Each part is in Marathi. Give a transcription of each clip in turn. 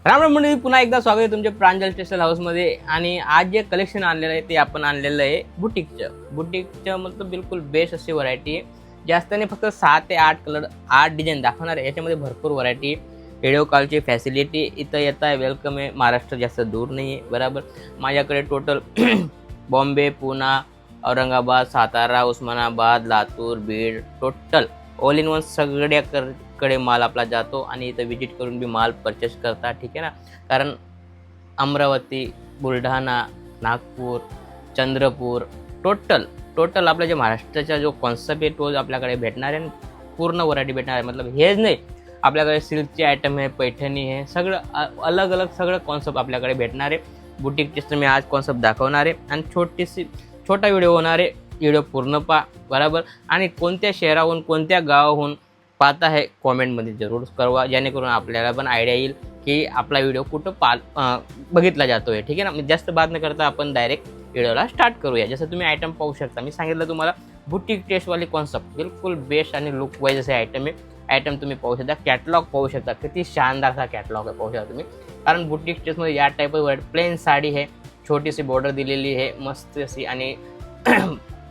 राम राम मंडळी, पुन्हा एकदा स्वागत आहे तुमच्या प्रांजल टेक्सटाईल हाऊसमध्ये. आणि आज जे कलेक्शन आणलेलं आहे ते आपण आणलेलं आहे बुटीकचं मतलब बिलकुल बेस्ट अशी व्हरायटी आहे. जास्त नाही, फक्त 6 ते 8 कलर 8 डिझाईन दाखवणार आहे. याच्यामध्ये भरपूर व्हरायटी आहे. व्हिडिओ कॉलची फॅसिलिटी इथं येत आहे, वेलकम आहे. महाराष्ट्र जास्त दूर नाही आहे, बरोबर. माझ्याकडे total Bombay, Pune, Aurangabad, Satara, Osmanabad, Latur, Beed, total all in one सगळ्याकडे माल आपला जातो आणि इथं विजिट करून बी माल परचेस करता, ठीक आहे ना. कारण अमरावती, बुलढाणा, नागपूर, चंद्रपूर, टोटल आपल्या जे महाराष्ट्राचा जो कॉन्सेप्ट आहे तो आपल्याकडे भेटणार आहे. पूर्ण व्हरायटी भेटणार आहे. मतलब हेच नाही, आपल्याकडे सिल्कचे आयटम आहे, पैठणी आहे, सगळं अलग अलग सगळं कॉन्सेप्ट आपल्याकडे भेटणार आहे. बुटीकचे मी आज कॉन्सेप्ट दाखवणार आहे आणि छोटा व्हिडिओ होणार आहे. व्हिडिओ पूर्ण पहा, बरोबर. आणि कोणत्या शहराहून कोणत्या गावाहून पाहता आहे कॉमेंटमध्ये जरूर कळवा, जेणेकरून आपल्याला पण आयडिया येईल की आपला व्हिडिओ कुठं बघितला जातो आहे, ठीक आहे ना. जास्त बात न करता आपण डायरेक्ट व्हिडिओला स्टार्ट करूया. जसं तुम्ही आयटम पाहू शकता, मी सांगितलं तुम्हाला बुटीक टेस्टवाली कॉन्सेप्ट बिलकुल बेस्ट आणि लुक वाईज असे आयटम आहे. आयटम तुम्ही पाहू शकता, कॅटलॉग पाहू शकता, किती शानदार असा कॅटलॉग आहे, पाहू शकता तुम्ही. कारण बुटीक टेस्टमध्ये या टाईप प्लेन साडी आहे, छोटीशी बॉर्डर दिलेली आहे मस्त अशी, आणि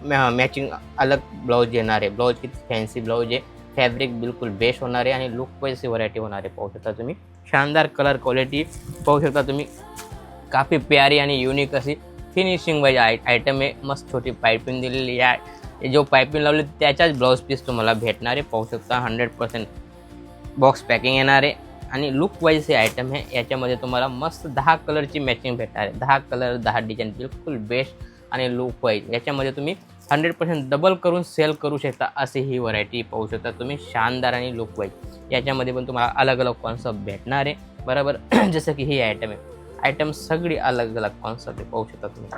मॅचिंग अलग ब्लाऊज येणार आहे. ब्लाऊज किती फॅन्सी ब्लाऊज आहे, फॅब्रिक बिलकुल बेस्ट होणार आहे आणि लुक वाईज व्हरायटी होणार आहे. पाहू शकता तुम्ही, शानदार कलर क्वालिटी पाहू शकता तुम्ही. काफ़ी प्यारी आणि युनिक अशी फिनिशिंग वाईज आयटम आहे. मस्त छोटी पायपिंग दिलेली आहे. जो पायपिंग लावली त्याच्याच ब्लाऊज पीस तुम्हाला भेटणार आहे. पाहू शकता 100% बॉक्स पॅकिंग येणार आहे आणि लुक वाईज हे आयटम आहे. याच्यामध्ये तुम्हाला मस्त 10 कलरची मॅचिंग भेटणार आहे. 10 कलर 10 डिझाईन बिलकुल बेस्ट आणि लुक वाईज. याच्यामध्ये तुम्ही 100% डबल करून सेल करू शकता अशी ही व्हरायटी पाहू शकता तुम्ही, शानदार आणि लुक वाईज. याच्यामध्ये पण तुम्हाला अलग अलग कॉन्सेप्ट भेटणार आहे, बरोबर. जसं की ही आयटम आहे, आयटम सगळी अलग अलग कॉन्सेप्ट आहे, पाहू शकता तुम्ही.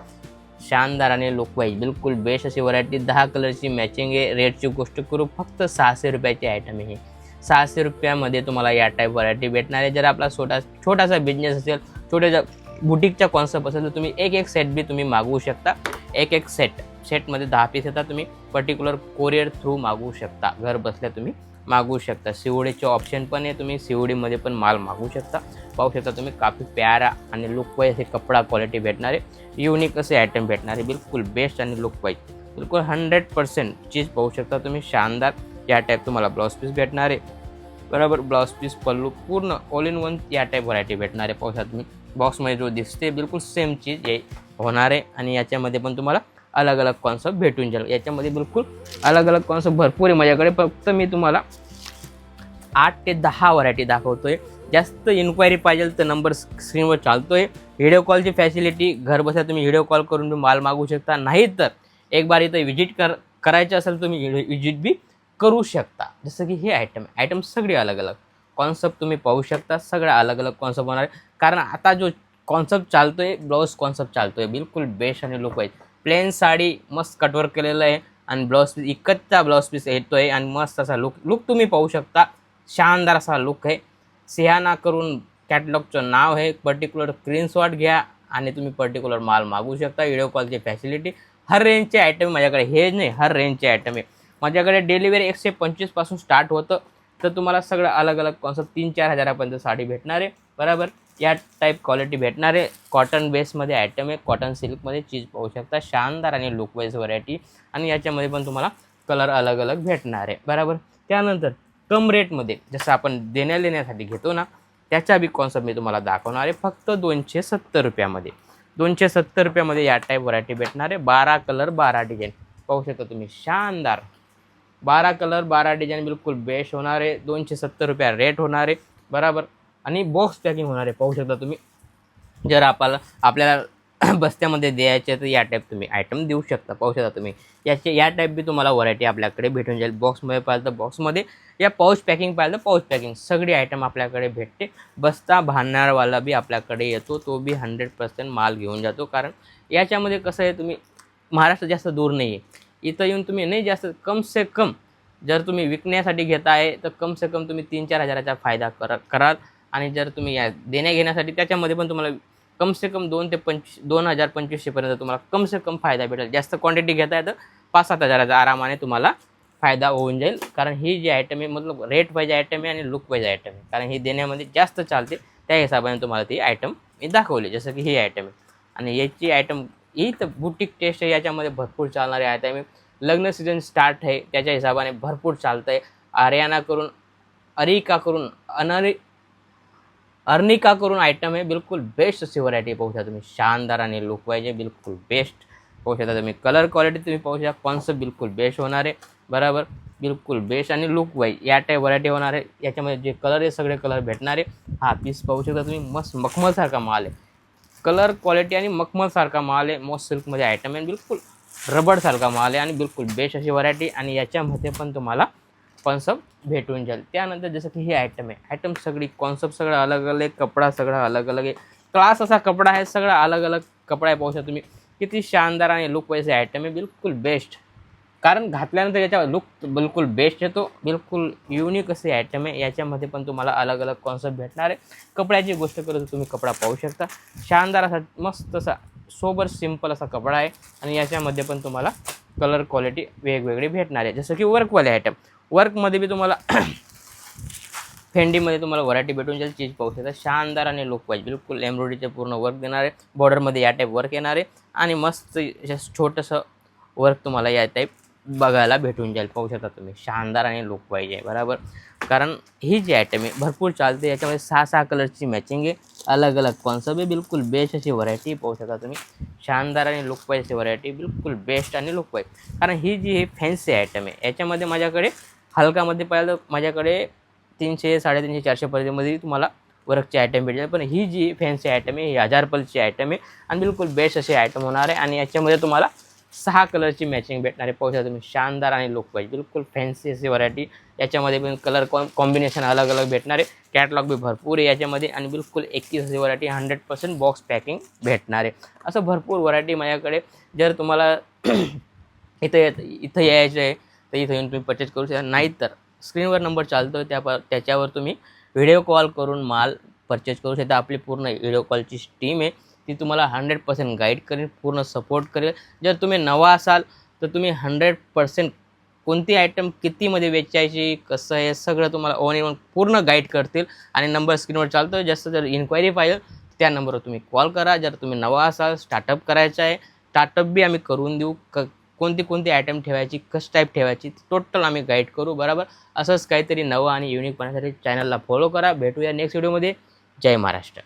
शानदार आणि लुक वाईज बिलकुल बेस्ट अशी व्हरायटी. 10 कलरची मॅचिंग आहे. रेटची गोष्ट करू, फक्त 600 रुपयाची आयटम आहे. 600 रुपयामध्ये तुम्हाला या टाईप व्हरायटी भेटणार आहे. जर आपला छोटासा बिझनेस असेल, छोट्या बुटीकचा कॉन्सेप्ट असेल, तर तुम्ही एक सेट बी तुम्ही मागवू शकता. एक सेटमध्ये 10 पीस येतात. तुम्ही पर्टिक्युलर कोरिअर थ्रू मागवू शकता, घर बसल्या तुम्ही मागवू शकता. सीओडीचे ऑप्शन पण आहे, तुम्ही सीओडीमध्ये पण माल मागवू शकता. पाहू शकता तुम्ही, काफी प्यारा आणि लुक वाईज हे कपडा क्वालिटी भेटणार आहे. युनिक असे आयटम भेटणार आहे, बिलकुल बेस्ट आणि लुक वाईज बिलकुल 100% चीज पाहू शकता तुम्ही, शानदार. या टाईप तुम्हाला ब्लाऊज पीस भेटणार आहे, बरोबर. ब्लाऊज पीस, पल्लू पूर्ण ऑल इन वन या टाईप व्हरायटी भेटणार आहे. पाहू शकता तुम्ही, बॉक्समध्ये जो दिसते बिलकुल सेम चीज हे होणार आहे. आणि याच्यामध्ये पण तुम्हाला अलग अलग कॉन्सेप्ट भेटून जाईल. याच्यामध्ये बिलकुल अलग अलग कॉन्सेप्ट भरपूर आहे माझ्याकडे. फक्त मी तुम्हाला 8 ते 10 व्हरायटी दाखवतोय. जास्त इन्क्वायरी पाहिजे तर नंबर स्क्रीनवर चालतोय. व्हिडिओ कॉलची फॅसिलिटी, घर बसल्या तुम्ही व्हिडिओ कॉल करून बी माल मागू शकता. नाही तर एक बार इथं व्हिजिट करायचं असेल तुम्ही व्हिजिट बी करू शकता. जसं की हे आयटम सगळे अलग अलग कॉन्सेप्ट तुम्ही पाहू शकता. सगळ्या अलग अलग कॉन्सेप्ट होणार आहे. कारण आता जो कॉन्सेप्ट चालतोय, ब्लाऊज कॉन्सेप्ट चालतोय, बिलकुल बेस्ट आणि लुक वाईज. प्लेन साडी मस्त कटवर्क केलेलं आहे आणि ब्लाऊज पीस इकतचा ब्लाऊज पीस येतोय आणि मस्त असा लुक तुम्ही पाहू शकता. शानदार असा लुक आहे. सिहाना करून कॅटलॉगचं नाव आहे. पर्टिक्युलर स्क्रीनशॉट घ्या आणि तुम्ही पर्टिक्युलर माल मागू शकता. व्हिडिओ कॉलची फॅसिलिटी, हर रेंजचे आयटम माझ्याकडे, हे नाही हर रेंजचे आयटम आहे माझ्याकडे. डिलिव्हरी 125 पासून स्टार्ट होतं. तर तुम्हाला सगळं अलग अलग कॉन्सेप्ट 3-4 हजारापर्यंत साडी भेटणार आहे, बरोबर. या टाईप क्वालिटी भेटणार आहे. कॉटन बेसमध्ये आयटम आहे, कॉटन सिल्कमध्ये चीज पाहू शकता. शानदार आणि लुक वाईज व्हरायटी. आणि याच्यामध्ये पण तुम्हाला कलर अलग अलग भेटणार आहे, बरोबर. त्यानंतर कम रेटमध्ये जसं आपण देण्यासाठी घेतो ना, त्याचा बी कॉन्सेप्ट मी तुम्हाला दाखवणार आहे. फक्त 270 रुपयामध्ये 270 रुपयामध्ये या टाईप व्हरायटी भेटणार आहे. 12 कलर 12 डिझाईन पाहू शकता तुम्ही, शानदार. 12 कलर 12 डिझाईन बिलकुल बेस्ट होणार आहे. 270 रुपया रेट होणार आहे, बरोबर. आणि बॉक्स पॅकिंग होणार आहे, पाहू शकता तुम्ही. जर आपल्याला बस्त्यामध्ये द्यायचे तर या टाईप तुम्ही आयटम देऊ शकता, पाहू शकता तुम्ही. या टाईप बी तुम्हाला व्हरायटी आपल्याकडे भेटून जाईल. बॉक्समध्ये पाहिलं तर बॉक्समध्ये, या पाऊच पॅकिंग पाहिलं तर पाऊच पॅकिंग, सगळी आयटम आपल्याकडे भेटते. बस्ता भांडणारवाला बी आपल्याकडे येतो, तो बी 100% माल घेऊन जातो. कारण याच्यामध्ये कसं आहे, तुम्ही महाराष्ट्र जास्त दूर नाही आहे. इथं येऊन तुम्ही नाही जास्त, कम से कम जर तुम्ही विकण्यासाठी घेता आहे तर कम से कम तुम्ही 3-4 हजाराचा फायदा कराल. आणि जर तुम्ही या देण्याघेण्यासाठी, त्याच्यामध्ये पण तुम्हाला कम से कम 2,025 पर्यंत तुम्हाला कम से कम फायदा भेटेल. जास्त क्वांटिटी घेता तर 5-7 हजाराचा आरामाने तुम्हाला फायदा होऊन जाईल. कारण ही जी आयटम आहे, मतलब रेट वाईज आयटम आहे आणि लुक वाईज आयटम आहे. कारण ही देण्यामध्ये जास्त चालते. त्या हिशोबाने तुम्हाला ती आयटम मी दाखवली, जसं की ही आयटम आहे. आणि याची आयटम ही तर बुटीक टेस्ट आहे, याच्यामध्ये भरपूर चालणारे आयटम आहे. लग्न सीझन स्टार्ट आहे त्याच्या हिशोबाने भरपूर चालतं आहे. आर्याना करून अरिका करून अर्निका करून आयटम आहे. बिलकुल बेस्ट अशी व्हरायटी पाहू शकता तुम्ही. शानदार आणि लुक पाहिजे बिलकुल बेस्ट पाहू शकता तुम्ही. कलर क्वालिटी तुम्ही पाहू शकता. कॉन्सेप्ट बिलकुल बेस्ट होणार आहे. बरोबर, बिलकुल बेस्ट आणि लुक वाईज या टाईप व्हरायटी होणार आहे. याच्यामध्ये जे कलर आहे सगळे कलर भेटणार आहे. हा पीस पाहू शकता तुम्ही. मस्त मखमलसारखा माल आहे. कलर क्वालिटी आणि मखमलसारखा माल आहे. मॉस सिल्कमध्ये आयटम आहे. बिलकुल रबरसारखा माल आहे आणि बिलकुल बेस्ट अशी व्हरायटी. आणि याच्यामध्ये पण तुम्हाला कॉन्सेप्ट भेटून जाईल. त्यानंतर जसं की ही आयटम आहे. आयटम सगळी कॉन्सेप्ट सगळं अलग अलग, कपडा सगळा अलग अलग आहे. क्लास असा कपडा आहे. सगळा अलग अलग कपडा आहे. पाहू शकता तुम्ही किती शानदार आणि लुक वाईज आयटम आहे. बिलकुल बेस्ट, कारण घातल्यानंतर याचा लुक बिलकुल बेस्ट येतो. बिलकुल युनिक असे आयटम आहे. याच्यामध्ये पण तुम्हाला अलग अलग कॉन्सेप्ट भेटणार आहे. कपड्याची गोष्ट करू तर तुम्ही कपडा पाहू शकता. शानदार असा मस्त असा सोबर सिंपल असा कपडा आहे. आणि याच्यामध्ये पण तुम्हाला कलर क्वालिटी वेगवेगळी भेटणार आहे. जसं की वर्कवाले आयटम. वर्कमध्ये बी तुम्हाला फेंडीमध्ये तुम्हाला व्हरायटी भेटून जाईल. चीज पाहू शकता. शानदार आणि लुक वाईज बिलकुल एम्ब्रॉयडरीचे पूर्ण वर्क देणार आहे. बॉर्डरमध्ये या टाईप वर्क येणार आहे. आणि मस्त छोटंसं वर्क तुम्हाला या टाईप बघायला भेटून जाईल. पाहू शकता तुम्ही. शानदार आणि लुक पाहिजे बरोबर, कारण ही जी आयटम आहे भरपूर चालते. याच्यामध्ये 6 कलरची मॅचिंग आहे. अलग अलग कॉन्सेप्ट आहे. बिलकुल बेस्ट अशी व्हरायटी पाहू शकता तुम्ही. शानदार आणि लुक वाईज अशी व्हरायटी बिलकुल बेस्ट आणि लुक वाईज. कारण ही जी हे फॅन्सी आयटम आहे याच्यामध्ये माझ्याकडे हलकामध्ये पाहिलं तर माझ्याकडे 300, 350, 400पर्यंतमध्ये तुम्हाला वर्कची आयटम भेटेल. पण ही जी फॅन्सी आयटम आहे ही 1000 चीची आहे. आणि बिलकुल बेस्ट अशी आयटम होणार आहे. आणि याच्यामध्ये तुम्हाला 6 कलरची मॅचिंग भेटणार आहे. पाहू शकता तुम्ही. शानदार आणि लुक वाईज बिलकुल फॅन्सी अशी व्हरायटी. याच्यामध्ये पण कलर कॉम्बिनेशन अलग अलग भेटणार आहे. कॅटलॉग बी भरपूर आहे याच्यामध्ये. आणि बिलकुल 21 अशी व्हरायटी 100% बॉक्स पॅकिंग भेटणार आहे. असं भरपूर व्हरायटी माझ्याकडे. जर तुम्हाला इथं यायचं आहे तर इथं येऊन तुम्ही परचेस करू शकता. नाहीतर स्क्रीनवर नंबर चालतो त्याच्यावर तुम्ही व्हिडिओ कॉल करून माल परचेस करू शकता. आपली पूर्ण व्हिडिओ कॉलची टीम आहे ती तुम्हाला 100% गाईड करेल, पूर्ण सपोर्ट करेल. जर तुम्ही नवा असाल तर तुम्ही 100% कोणती आयटम कितीमध्ये वेचायची, कसं आहे सगळं तुम्हाला ऑन इन पूर्ण गाईड करतील. आणि नंबर स्क्रीनवर चालतो. जास्त जर इन्क्वायरी पाहिजे त्या नंबरवर तुम्ही कॉल करा. जर तुम्ही नवा असाल, स्टार्टअप करायचं आहे, स्टार्टअप बी आम्ही करून देऊ. कोणती आयटम ठेवायची, कशी टाईप ठेवायची टोटल आम्ही गाईड करू बरोबर. असंच काहीतरी नवं आणि युनिक बनण्यासाठी चॅनलला फॉलो करा. भेटूया नेक्स्ट व्हिडिओमध्ये. जय महाराष्ट्र.